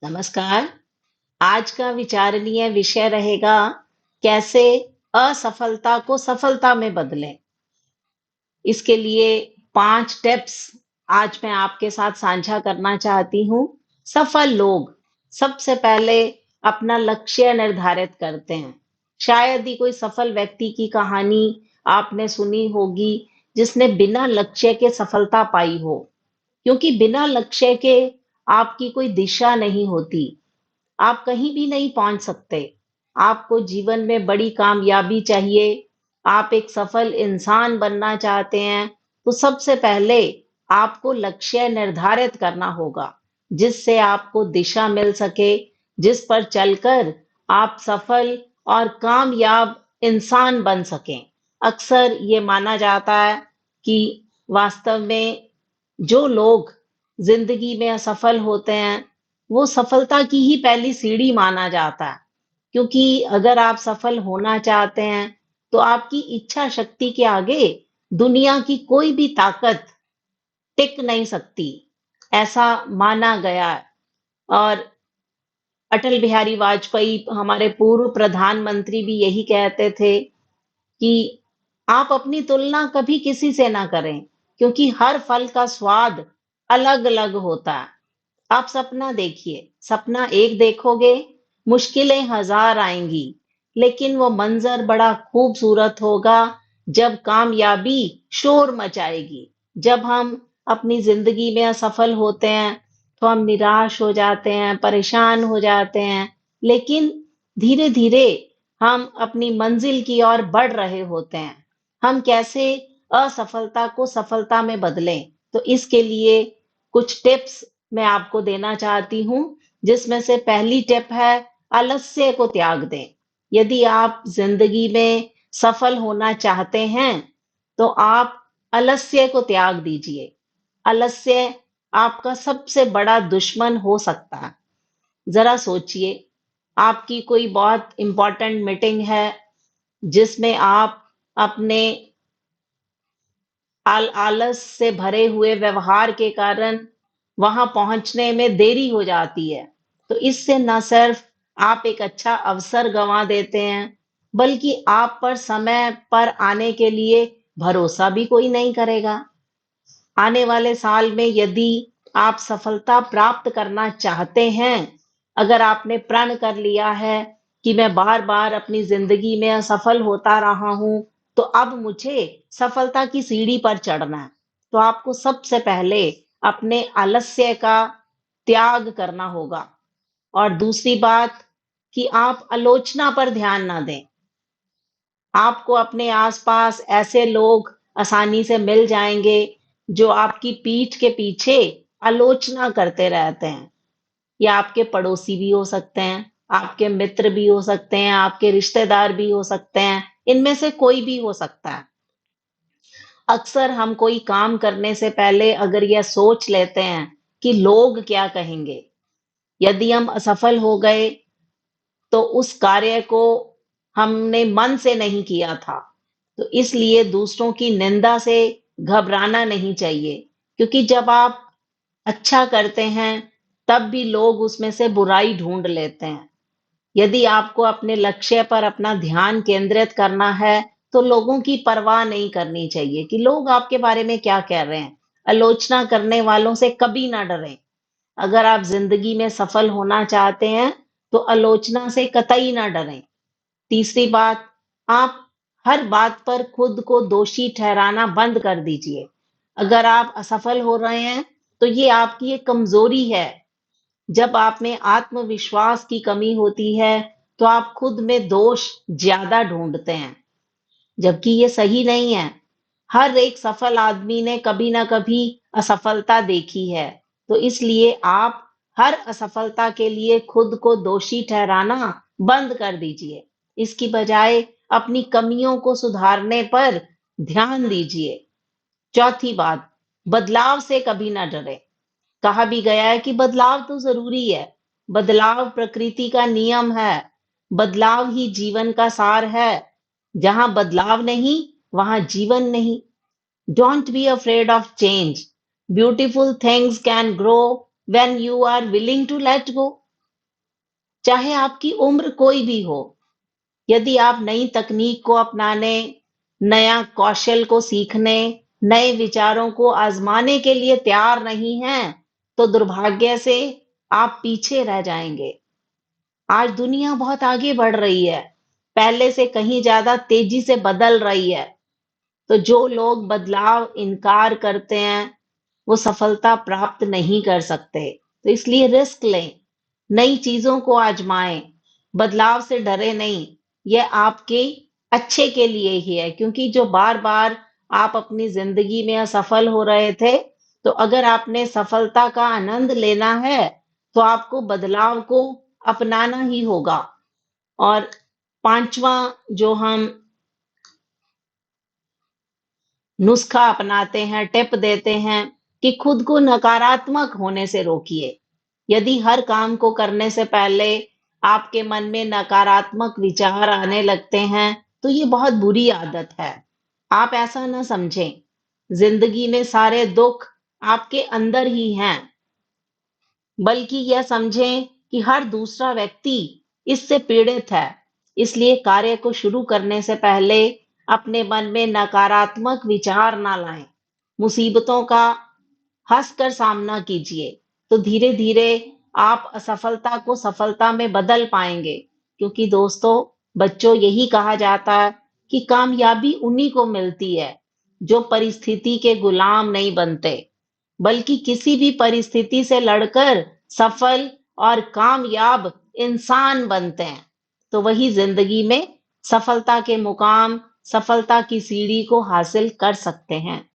नमस्कार। आज का विचारणीय विषय रहेगा कैसे असफलता को सफलता में बदलें। इसके लिए 5 टिप्स आज मैं आपके साथ साझा करना चाहती हूँ। सफल लोग सबसे पहले अपना लक्ष्य निर्धारित करते हैं। शायद ही कोई सफल व्यक्ति की कहानी आपने सुनी होगी जिसने बिना लक्ष्य के सफलता पाई हो। क्योंकि बिना लक्ष्य के आपकी कोई दिशा नहीं होती। आप कहीं भी नहीं पहुंच सकते। आपको जीवन में बड़ी कामयाबी चाहिए, आप एक सफल इंसान बनना चाहते हैं, तो सबसे पहले आपको लक्ष्य निर्धारित करना होगा, जिससे आपको दिशा मिल सके, जिस पर चलकर आप सफल और कामयाब इंसान बन सकें। अक्सर ये माना जाता है कि वास्तव में जो लोग जिंदगी में असफल होते हैं, वो सफलता की ही पहली सीढ़ी माना जाता है। क्योंकि अगर आप सफल होना चाहते हैं, तो आपकी इच्छा शक्ति के आगे दुनिया की कोई भी ताकत टिक नहीं सकती, ऐसा माना गया है। और अटल बिहारी वाजपेयी हमारे पूर्व प्रधानमंत्री भी यही कहते थे कि आप अपनी तुलना कभी किसी से ना करें, क्योंकि हर फल का स्वाद अलग-अलग होता है। आप सपना देखिए, सपना एक देखोगे, मुश्किलें हजार आएंगी, लेकिन वो मंजर बड़ा खूबसूरत होगा जब कामयाबी शोर मचाएगी। जब हम अपनी जिंदगी में असफल होते हैं, तो हम निराश हो जाते हैं, परेशान हो जाते हैं, लेकिन धीरे-धीरे हम अपनी मंजिल की ओर बढ़ रहे होते हैं। हम कैसे असफलता को सफलता में बदलें? तो इसके लिए कुछ टिप्स मैं आपको देना चाहती हूँ, जिसमें से पहली टिप है आलस्य को त्याग दें। यदि आप जिंदगी में सफल होना चाहते हैं, तो आप आलस्य को त्याग दीजिए। आलस्य आपका सबसे बड़ा दुश्मन हो सकता है। जरा सोचिए, आपकी कोई बहुत इंपॉर्टेंट मीटिंग है, जिसमें आप अपने आलस से भरे हुए व्यवहार के कारण वहां पहुंचने में देरी हो जाती है। तो इससे न सिर्फ आप एक अच्छा अवसर गंवा देते हैं, बल्कि आप पर समय पर आने के लिए भरोसा भी कोई नहीं करेगा। आने वाले साल में यदि आप सफलता प्राप्त करना चाहते हैं, अगर आपने प्रण कर लिया है कि मैं बार-बार अपनी जिंदगी में असफल होता रहा हूं, तो अब मुझे सफलता की सीढ़ी पर चढ़ना है। तो आपको सबसे पहले अपने आलस्य का त्याग करना होगा। और दूसरी बात कि आप आलोचना पर ध्यान ना दें। आपको अपने आसपास ऐसे लोग आसानी से मिल जाएंगे जो आपकी पीठ के पीछे आलोचना करते रहते हैं। ये आपके पड़ोसी भी हो सकते हैं, आपके मित्र भी हो सकते हैं, आपके रिश्तेदार भी हो सकते हैं, इनमें से कोई भी हो सकता है। अक्सर हम कोई काम करने से पहले अगर यह सोच लेते हैं कि लोग क्या कहेंगे, यदि हम असफल हो गए तो उस कार्य को हमने मन से नहीं किया था। तो इसलिए दूसरों की निंदा से घबराना नहीं चाहिए, क्योंकि जब आप अच्छा करते हैं, तब भी लोग उसमें से बुराई ढूंढ लेते हैं। यदि आपको अपने लक्ष्य पर अपना ध्यान केंद्रित करना है, तो लोगों की परवाह नहीं करनी चाहिए कि लोग आपके बारे में क्या कह रहे हैं। आलोचना करने वालों से कभी ना डरें। अगर आप जिंदगी में सफल होना चाहते हैं, तो आलोचना से कतई ना डरें। तीसरी बात, आप हर बात पर खुद को दोषी ठहराना बंद कर दीजिए। अगर आप असफल हो रहे हैं, तो ये आपकी एक कमजोरी है। जब आप में आत्मविश्वास की कमी होती है, तो आप खुद में दोष ज्यादा ढूंढते हैं, जबकि ये सही नहीं है। हर एक सफल आदमी ने कभी ना कभी असफलता देखी है। तो इसलिए आप हर असफलता के लिए खुद को दोषी ठहराना बंद कर दीजिए। इसकी बजाय अपनी कमियों को सुधारने पर ध्यान दीजिए। चौथी बात, बदलाव से कभी ना डरे। कहा भी गया है कि बदलाव तो जरूरी है। बदलाव प्रकृति का नियम है। बदलाव ही जीवन का सार है। जहां बदलाव नहीं, वहां जीवन नहीं। Don't be afraid of change. Beautiful things can grow when you are willing to let go. चाहे आपकी उम्र कोई भी हो। यदि आप नई तकनीक को अपनाने, नया कौशल को सीखने, नए विचारों को आजमाने के लिए तैयार नहीं हैं, तो दुर्भाग्य से आप पीछे रह जाएंगे। आज दुनिया बहुत आगे बढ़ रही है, पहले से कहीं ज्यादा तेजी से बदल रही है। तो जो लोग बदलाव इनकार करते हैं, वो सफलता प्राप्त नहीं कर सकते। तो इसलिए रिस्क लें, नई चीजों को आजमाएं, बदलाव से डरे नहीं। यह आपके अच्छे के लिए ही है, क्योंकि जो बार-बार आप अपनी जिंदगी में असफल हो रहे थे, तो अगर आपने सफलता का आनंद लेना है, तो आपको बदलाव को अपनाना ही होगा। और पांचवा जो हम नुस्खा अपनाते हैं, टिप देते हैं कि खुद को नकारात्मक होने से रोकिए। यदि हर काम को करने से पहले आपके मन में नकारात्मक विचार आने लगते हैं, तो ये बहुत बुरी आदत है। आप ऐसा ना समझें। जिंदगी में सारे दुख आपके अंदर ही हैं, बल्कि यह समझें कि हर दूसरा व्यक्ति इससे पीड़ित है। इसलिए कार्य को शुरू करने से पहले अपने मन में नकारात्मक विचार ना लाएं। मुसीबतों का हंसकर सामना कीजिए, तो धीरे धीरे आप असफलता को सफलता में बदल पाएंगे। क्योंकि दोस्तों, बच्चों, यही कहा जाता है कि कामयाबी उन्हीं को मिलती है जो परिस्थिति के गुलाम नहीं बनते, बल्कि किसी भी परिस्थिति से लड़कर सफल और कामयाब इंसान बनते हैं। तो वही जिंदगी में सफलता के मुकाम, सफलता की सीढ़ी को हासिल कर सकते हैं।